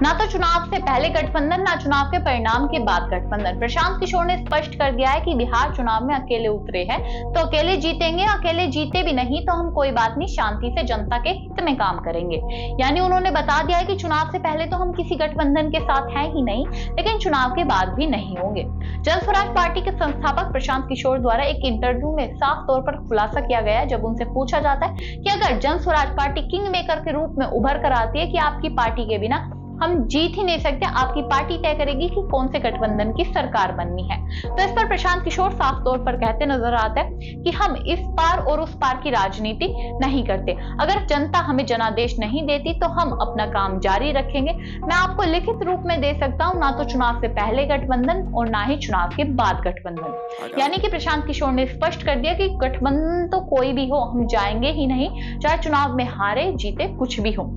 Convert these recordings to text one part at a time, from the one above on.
ना तो चुनाव से पहले गठबंधन, ना चुनाव के परिणाम के बाद गठबंधन। प्रशांत किशोर ने स्पष्ट कर दिया है कि बिहार चुनाव में अकेले उतरे हैं तो अकेले जीतेंगे, अकेले जीते भी नहीं तो हम कोई बात नहीं, शांति से जनता के हित में काम करेंगे। यानी उन्होंने बता दिया है कि चुनाव से पहले तो हम किसी गठबंधन के साथ हैं ही नहीं, लेकिन चुनाव के बाद भी नहीं होंगे। जन स्वराज पार्टी के संस्थापक प्रशांत किशोर द्वारा एक इंटरव्यू में साफ तौर पर खुलासा किया गया है, जब उनसे पूछा जाता है कि अगर जन स्वराज पार्टी किंग मेकर के रूप में उभर कर आती है कि आपकी पार्टी के बिना हम जीत ही नहीं सकते, आपकी पार्टी तय करेगी कि कौन से गठबंधन की सरकार बननी है। तो इस पर प्रशांत किशोर साफ तौर पर कहते नजर आते हैं कि हम इस पार और उस पार की राजनीति नहीं करते। अगर जनता हमें जनादेश नहीं देती तो हम अपना काम जारी रखेंगे। मैं आपको लिखित रूप में दे सकता हूं, ना तो चुनाव से पहले गठबंधन और ना ही चुनाव के बाद गठबंधन। यानी कि प्रशांत किशोर ने स्पष्ट कर दिया कि गठबंधन तो कोई भी हो, हम जाएंगे ही नहीं, चाहे चुनाव में हारे जीते कुछ भी हो।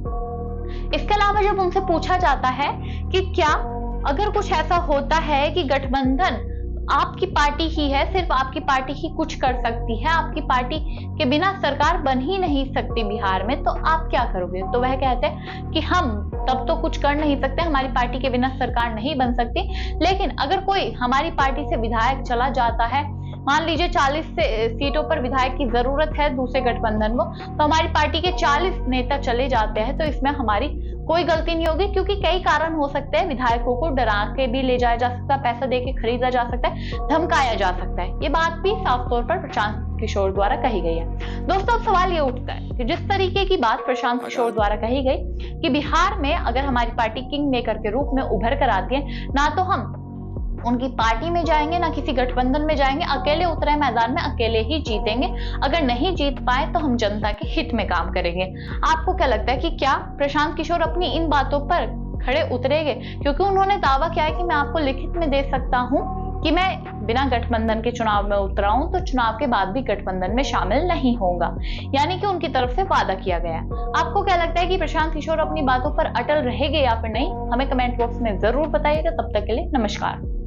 इसके अलावा जब उनसे पूछा जाता है कि क्या अगर कुछ ऐसा होता है कि गठबंधन आपकी पार्टी ही है, सिर्फ आपकी पार्टी ही कुछ कर सकती है, आपकी पार्टी के बिना सरकार बन ही नहीं सकती बिहार में, तो आप क्या करोगे? तो वह कहते हैं कि हम तब तो कुछ कर नहीं सकते, हमारी पार्टी के बिना सरकार नहीं बन सकती, लेकिन अगर कोई हमारी पार्टी से विधायक चला जाता है, मान लीजिए 40 सीटों पर विधायक की जरूरत है दूसरे गठबंधन को, तो हमारी पार्टी के 40 नेता चले जाते हैं, तो इसमें हमारी कोई गलती नहीं होगी, क्योंकि कई कारण हो सकते हैं। विधायकों को डरा के भी ले जाया जा सकता है, पैसा देके खरीदा जा सकता है, धमकाया जा सकता है। ये बात भी साफ तौर पर प्रशांत किशोर द्वारा कही गई है। दोस्तों, अब सवाल ये उठता है कि जिस तरीके की बात प्रशांत किशोर द्वारा कही गई कि बिहार में अगर हमारी पार्टी किंग मेकर के रूप में उभर कर आती है, ना तो हम उनकी पार्टी में जाएंगे ना किसी गठबंधन में जाएंगे, अकेले उतरे मैदान में अकेले ही जीतेंगे, अगर नहीं जीत पाए तो हम जनता के हित में काम करेंगे। आपको क्या लगता है कि क्या प्रशांत किशोर अपनी इन बातों पर खड़े उतरेंगे? क्योंकि उन्होंने दावा किया है कि मैं आपको लिखित में दे सकता हूं कि मैं बिना गठबंधन के चुनाव में उतरा हूं, तो चुनाव के बाद भी गठबंधन में शामिल नहीं होगा, यानी कि उनकी तरफ से वादा किया गया। आपको क्या लगता है कि प्रशांत किशोर अपनी बातों पर अटल रहेंगे या फिर नहीं? हमें कमेंट बॉक्स में जरूर बताइएगा। तब तक के लिए नमस्कार।